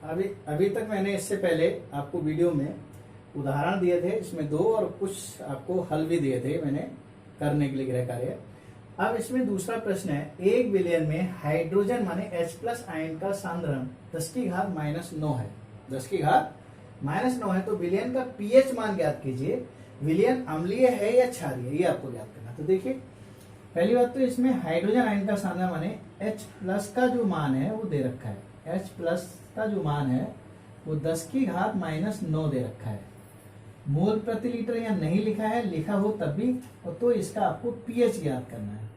अभी अभी तक मैंने इससे पहले आपको वीडियो में उदाहरण दिए थे, इसमें दो और कुछ आपको हल भी दिए थे मैंने करने के लिए गृह कार्य। अब इसमें दूसरा प्रश्न है, 1 विलयन में हाइड्रोजन माने H+ आयन का सांद्रण 10⁻⁻9 है। 10⁻⁻9 है तो विलयन का पीएच मान ज्ञात कीजिए। विलयन अम्लीय है या क्षारीय, ये आपको ज्ञात करना। तो देखिए, पहली बात तो इसमें हाइड्रोजन आयन का सांद्रण माने H+ का जो मान है वो दे रखा है। H+ का जो मान है वो 10⁻⁻9 दे रखा है। मोल प्रति लीटर यहाँ नहीं लिखा है, लिखा हो तब भी, और तो इसका आपको पीएच ज्ञात करना है।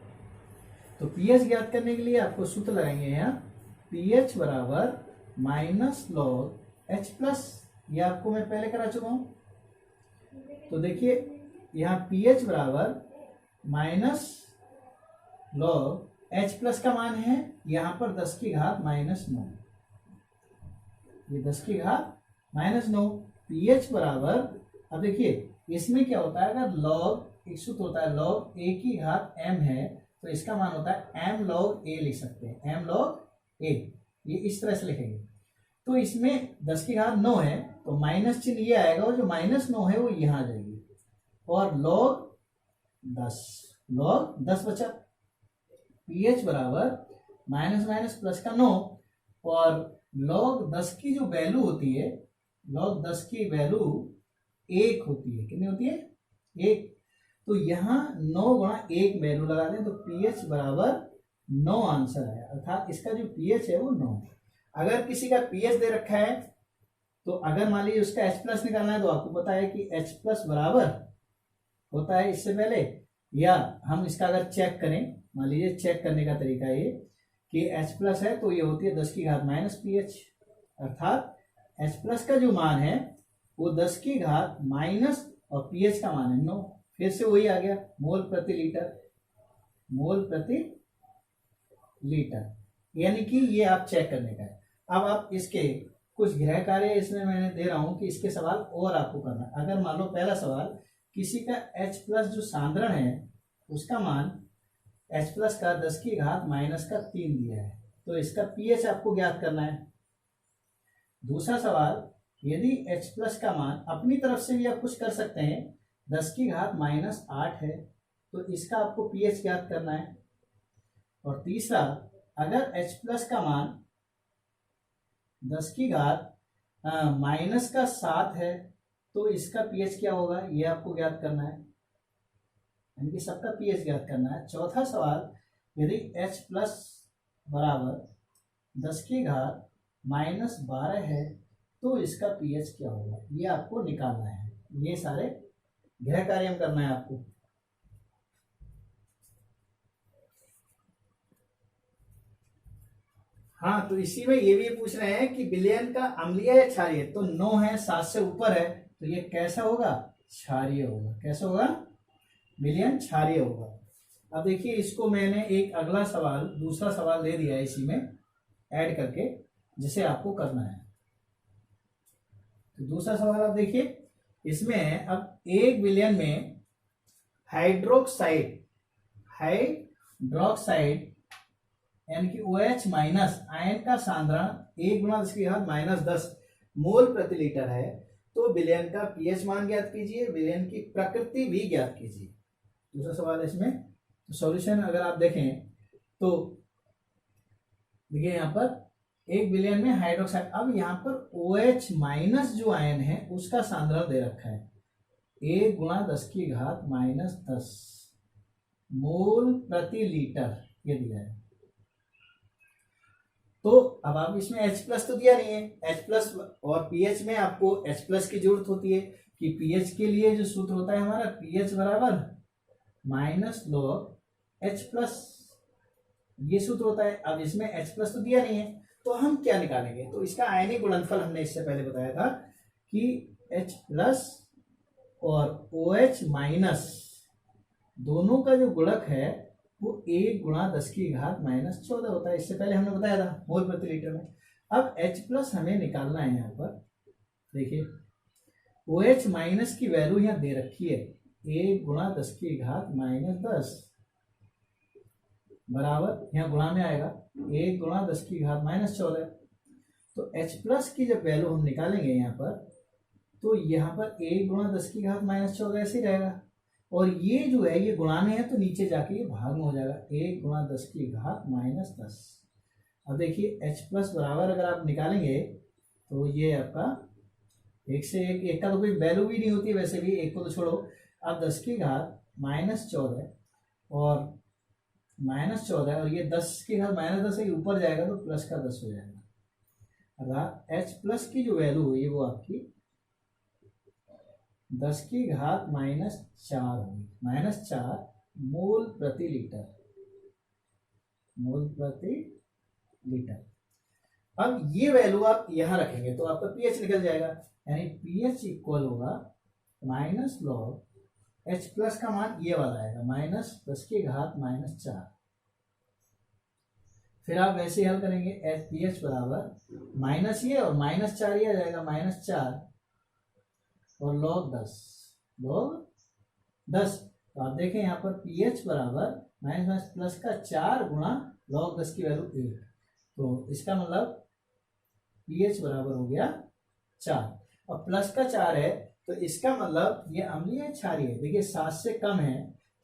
तो पीएच ज्ञात करने के लिए आपको सूत्र लगाएंगे यहाँ, पीएच बराबर -log H+, ये आपको मैं पहले करा चुका हूं। तो देखिए यहाँ पीएच बराबर -log H+ का मान है यहाँ पर 10⁻⁻9, ये 10⁻�9। पीएच बराबर, अब देखिए इसमें क्या होता है, अगर log एक सूत्र होता है log a की घात m है तो इसका मान होता है m log a, लिख सकते हैं m log a, ये इस तरह से लिखेंगे। तो इसमें 10⁻9 है तो माइनस चिन्ह ये आएगा, और जो -9 है वो यहाँ आ जाएगी, और log 10 बचा। पीएच बराबर माइनस का 9, और log 10 की जो वैल्यू होती है, log 10 की वैल्यू 1 होती है। कितनी होती है? 1। तो यहाँ 9 गुणा 1 वैल्यू लगा दें तो पीएच बराबर 9 आंसर है, अर्थात इसका जो पीएच है वो 9 है। अगर किसी का पीएच दे रखा है तो अगर मान लीजिए उसका H+ निकालना है तो आपको पता है कि H+ बराबर होता है इससे पहले, या हम इसका अगर चेक करें, मान लीजिए चेक करने का तरीका ये कि H+ है तो ये होती है 10⁻⁻PH, अर्थात H+ का जो मान है वो 10⁻⁻, और पीएच का मान है 9। फिर से वही आ गया, मोल प्रति लीटर, यानी कि ये आप चेक करने का है। अब आप इसके कुछ गृह कार्य इसमें मैंने दे रहा हूं कि इसके सवाल और आपको करना है। अगर मान लो पहला सवाल, किसी का H+ जो सांद्रण है उसका मान H+ का 10⁻⁻3 दिया है, तो इसका पीएच आपको ज्ञात करना है। दूसरा सवाल, यदि H+ का मान अपनी तरफ से भी आप कुछ कर सकते हैं, 10⁻⁻8 है तो इसका आपको पीएच ज्ञात करना है। और तीसरा, अगर H+ का मान 10⁻⁻7 है तो इसका पीएच क्या होगा, ये आपको ज्ञात करना है, यानी कि सबका पीएच ज्ञात करना है। चौथा सवाल, यदि H+ बराबर 10⁻12 है तो इसका पीएच क्या होगा, ये आपको निकालना है। ये सारे गृह कार्य करना है आपको। हाँ, तो इसी में ये भी पूछ रहे हैं कि विलयन का अम्लीय या क्षारीय, तो 9 है, 7 से ऊपर है, तो ये कैसा होगा, क्षारीय होगा। कैसा होगा, विलयन क्षारीय होगा। अब देखिए, इसको मैंने एक अगला सवाल, दूसरा सवाल दे दिया है इसी में ऐड करके, जिसे आपको करना है। तो दूसरा सवाल आप देखिए, इसमें अब 1 विलयन में हाइड्रोक्साइड यानी कि OH- आयन का सांद्रण 1 × 10⁻10 मोल प्रति लीटर है, तो विलयन का पीएच मान ज्ञात कीजिए, विलयन की प्रकृति भी ज्ञात कीजिए। दूसरा सवाल है इसमें। तो सॉल्यूशन अगर आप देखें तो देखिए यहाँ पर 1 विलयन में हाइड्रोक्साइड, अब यहाँ पर OH- जो आयन है उसका सांद्रण दे रखा है 1 × 10⁻10 मोल प्रति लीटर, ये दिया है। तो अब आप इसमें H+ तो दिया नहीं है, H+ और पीएच में आपको H+ की जरूरत होती है कि पीएच के लिए जो सूत्र होता है हमारा, पीएच बराबर -log H+, ये सूत्र होता है। अब इसमें H+ तो दिया नहीं है तो हम क्या निकालेंगे, तो इसका आयनिक गुणनफल हमने इससे पहले बताया था कि H+ और OH- दोनों का जो गुणक है वो 1 × 10⁻14 होता है। इससे पहले हमने बताया था मोल प्रति लीटर में। अब H+ हमें निकालना है। यहाँ पर देखिए, OH- की वैल्यू यहाँ दे रखी है 1 × 10⁻10 बराबर, यहाँ गुणा में आएगा 1 × 10⁻14। तो h प्लस की जब वैल्यू हम निकालेंगे यहाँ पर, तो यहाँ पर 1 गुणा 10 की घात माइनस 14 ऐसे ही रहेगा, और ये जो है ये गुणाने है तो नीचे जाके ये भाग में हो जाएगा, 1 गुणा 10 की घात माइनस 10। अब देखिए h प्लस बराबर अगर आप निकालेंगे तो ये आपका 1 से 1 का तो कोई वैल्यू भी नहीं होती है वैसे भी, 1 को तो छोड़ो। अब 10 की घात माइनस 14 और माइनस 14 और ये 10 की घात माइनस 10 है, ऊपर जाएगा तो प्लस का 10 हो जाएगा। अर्थात h प्लस की जो वैल्यू हुई वो आपकी 10 की घात माइनस 4 होगी, माइनस 4 मोल प्रति लीटर, मोल प्रति लीटर। अब ये वैल्यू आप यहां रखेंगे तो आपका pH निकल जाएगा, यानी pH इक्वल होगा माइनस लॉग H प्लस का मान ये वाला आएगा माइनस 10 की घात माइनस 4। फिर आप वैसे हल करेंगे, pH बराबर माइनस ये और माइनस 4 ये आ जाएगा, माइनस 4 और लॉग 10, लॉग 10। तो आप देखें यहाँ पर pH बराबर माइनस माइनस प्लस का 4 गुणा लॉग 10 की वैल्यू 1, तो इसका मतलब pH बराबर हो गया 4, और प्लस का 4 है तो इसका मतलब ये अम्लीय है क्षारीय है। देखिए 7 से कम है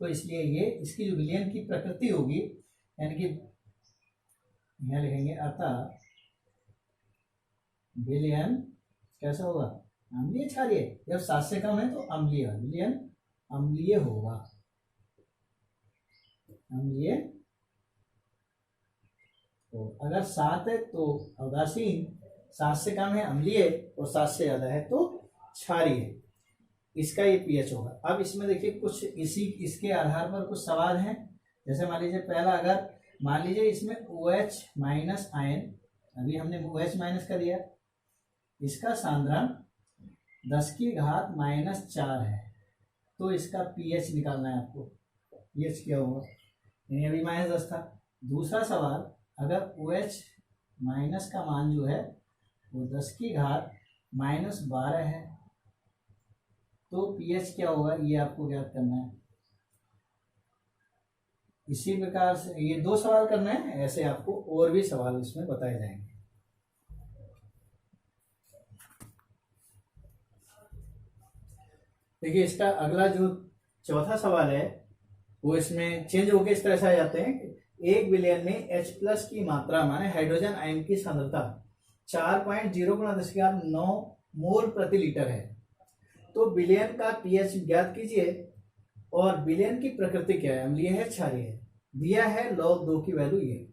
तो इसलिए ये इसकी जो विलयन की प्रकृति होगी, यानी कि यहाँ लिखेंगे अतः विलयन कैसा होगा, अम्लीय क्षारीय। जब 7 से कम है तो अम्लीय, विलयन अम्लीय होगा, अम्लीय। तो अगर 7 है तो औदासीन, 7 से कम है अम्लीय और 7 से ज्यादा है तो क्षारीय, इसका ये pH होगा। अब इसमें देखिए कुछ इसके आधार पर कुछ सवाल हैं। जैसे मान लीजिए पहला, अगर मान लीजिए इसमें OH माइनस आयन, अभी हमने OH माइनस का दिया, इसका सांद्रण 10 की घात माइनस 4 है, तो इसका pH निकालना है आपको। pH क्या होगा, यानी अभी माइनस 10 था। दूसरा सवाल, अगर OH माइनस का मान जो है वो 10 की घात माइनस 12 है, तो pH क्या होगा ये आपको ज्ञात करना है। इसी प्रकार से ये 2 सवाल करना है, ऐसे आपको और भी सवाल इसमें बताए जाएंगे। देखिए इसका अगला जो चौथा सवाल है वो इसमें चेंज होकर इस तरह से आ जाते हैं, एक विलयन में H प्लस की मात्रा माने हाइड्रोजन आयन की सांद्रता 4.0 गुणा 10 की घात 9 मोल प्रति लीटर है, तो विलयन का pH ज्ञात कीजिए और विलयन की प्रकृति क्या है, अम्लीय है क्षारीय है। दिया है log 2 की वैल्यू, ये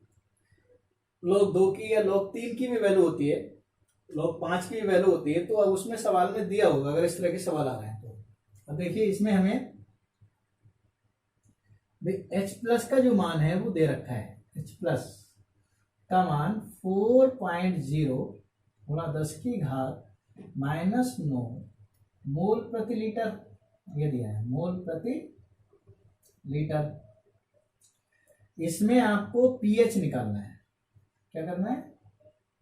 log 2 की या log 3 की भी वैल्यू होती है, log 5 की भी वैल्यू होती है, तो अब उसमें सवाल में दिया होगा अगर इस तरह के सवाल आ रहे हैं तो। अब देखिए इसमें हमें H प्लस का जो मान है वो दे रखा है, H प्लस का मान 4.0 गुणा 10 की घात माइनस 9 मोल प्रति लीटर, ये दिया है मोल प्रति लीटर। इसमें आपको pH निकालना है, क्या करना है,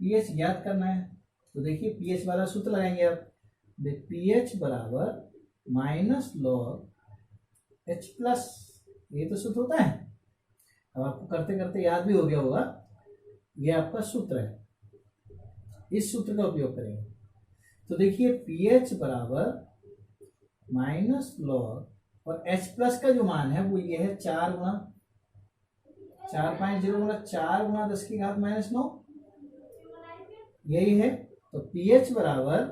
pH ज्ञात करना है। तो देखिए pH वाला सूत्र लगाएंगे आप, pH बराबर माइनस लॉग H प्लस, ये तो सूत्र होता है, अब आपको करते करते याद भी हो गया होगा, ये आपका सूत्र है, इस सूत्र का उपयोग करेंगे। तो देखिए pH बराबर माइनस लॉग और H प्लस का जो मान है वो ये है 4 गुणा 4.0 गुणा 4 गुणा 10 की घात माइनस 9, यही है। तो pH बराबर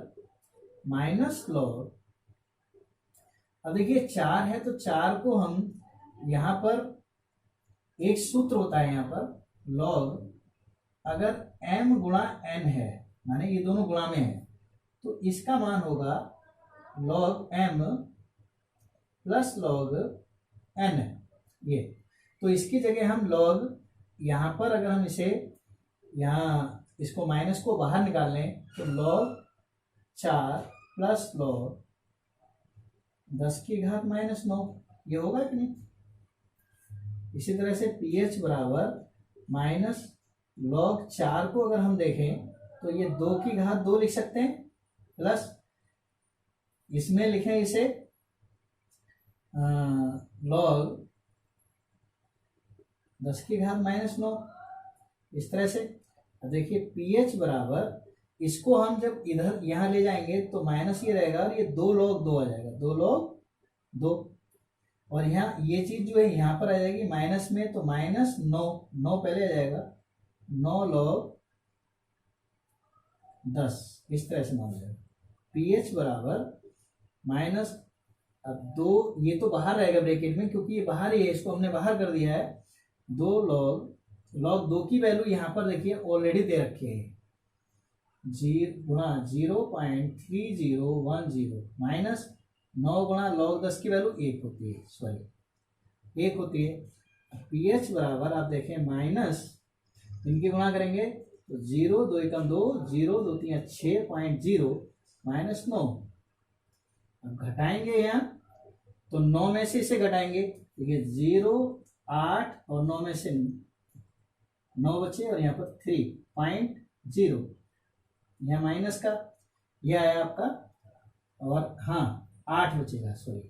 माइनस लॉग, अब देखिए 4 है तो 4 को हम यहाँ पर एक सूत्र होता है यहाँ पर log, अगर m गुणा n है माने ये दोनों गुणा में है तो इसका मान होगा log m plus log n, ये। तो इसकी जगह हम log, यहाँ पर अगर हम इसे यहाँ इसको माइनस को बाहर निकाल लें तो log 4 प्लस log 10 की घात माइनस 9, ये होगा कि नहीं। इसी तरह से pH बराबर माइनस log 4 को अगर हम देखें तो ये 2 की घात 2 लिख सकते हैं, प्लस इसमें लिखें इसे log 10 की घात माइनस 9, इस तरह से। देखिए pH बराबर इसको हम जब इधर यहाँ ले जाएंगे तो माइनस ये रहेगा और ये 2 log 2 आ जाएगा, 2 log 2। और यहाँ ये चीज जो है यहाँ पर आ जाएगी माइनस में, तो -9, 9 पहले आ जाएगा, 9 log 10, इस तरह से 9 आ जाएगा। पीएच बराबर माइनस, अब 2 ये तो बाहर रहेगा ब्रैकेट में क्योंकि ये बाहर ही है, इसको हमने बाहर कर दिया है। 2 log 2 की वैल्यू यहाँ पर देखिए ऑलरेडी दे रखी है, गुणा 0.3010 माइनस 9 गुणा log 10 की वैल्यू 1 होती है, सॉरी 1 होती है। पीएच बराबर आप देखें माइनस, इनकी गुणा करेंगे तो 0 2 एकम 2, 0 2 3 6.0 माइनस 9। अब घटाएंगे यहाँ तो 9 में से इसे घटाएंगे, देखिए 0 8 और 9 में से 9 बचे और यहाँ पर 3.0, यहाँ माइनस का यह आया आपका, और हाँ 8 बचेगा, सॉरी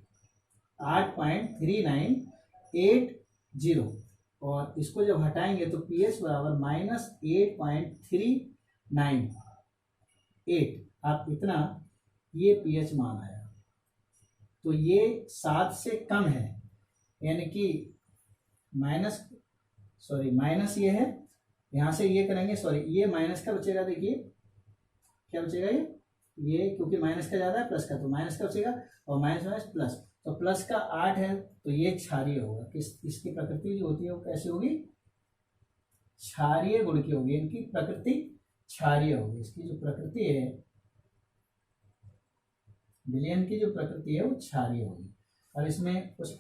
8.3980, और इसको जब हटाएंगे तो पीएच बराबर -8.398। आप इतना ये पीएच मान आया, तो ये 7 से कम है, यानी कि माइनस ये है, यहाँ से ये करेंगे, सॉरी ये माइनस का बचेगा, देखिए क्या बचेगा ये क्योंकि माइनस का ज्यादा है प्लस का, तो माइनस का बचेगा, और माइनस प्लस, तो प्लस का 8 है तो ये क्षारीय होगा। इसकी प्रकृति जो होती है वो कैसी होगी, क्षारीय गुण की होगी, इनकी प्रकृति क्षारीय होगी। इसकी जो प्रकृति है, विलयन की जो प्रकृति है वो क्षारीय होगी। और इसमें कुछ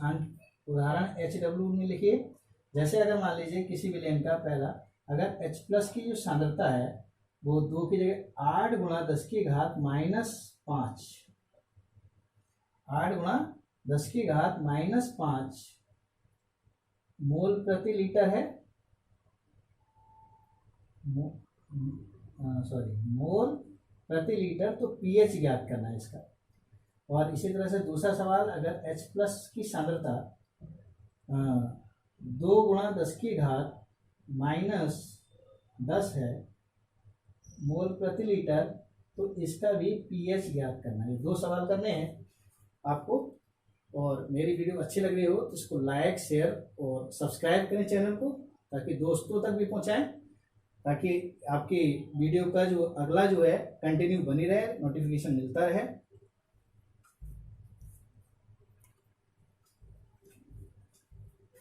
उदाहरण HW में लिखिए। जैसे अगर मान लीजिए किसी विलयन का पहला, अगर H+ की जो सांद्रता है वो 2 की जगह 8 गुणा 10 की घात -5, 8 गुणा 10 की घात -5 मोल प्रति लीटर है, मोल प्रति लीटर, तो पीएच ज्ञात करना है इसका। और इसी तरह से दूसरा सवाल, अगर H+ की सांद्रता 2 गुणा 10 की घात -10 है मोल प्रति लीटर, तो इसका भी पीएच ज्ञात करना है। 2 सवाल करने हैं आपको। और मेरी वीडियो अच्छी लग रही हो तो इसको लाइक शेयर और सब्सक्राइब करें चैनल को, ताकि दोस्तों तक भी पहुंचाएं, ताकि आपकी वीडियो का जो अगला जो है कंटिन्यू बनी रहे, नोटिफिकेशन मिलता रहे।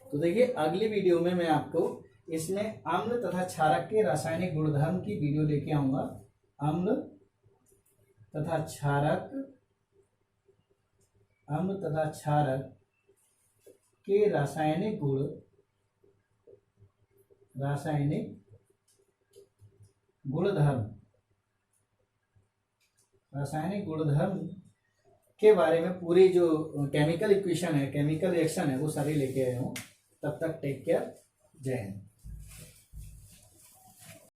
तो देखिए अगली वीडियो में मैं आपको इसमें अम्ल तथा क्षारक के रासायनिक गुणधर्म की वीडियो लेके आऊंगा। अम्ल तथा क्षारक के रासायनिक गुणधर्म के बारे में पूरी जो केमिकल इक्वेशन है, केमिकल रिएक्शन है, वो सारी लेके आया हूँ। तब तक टेक केयर, जय हिंद।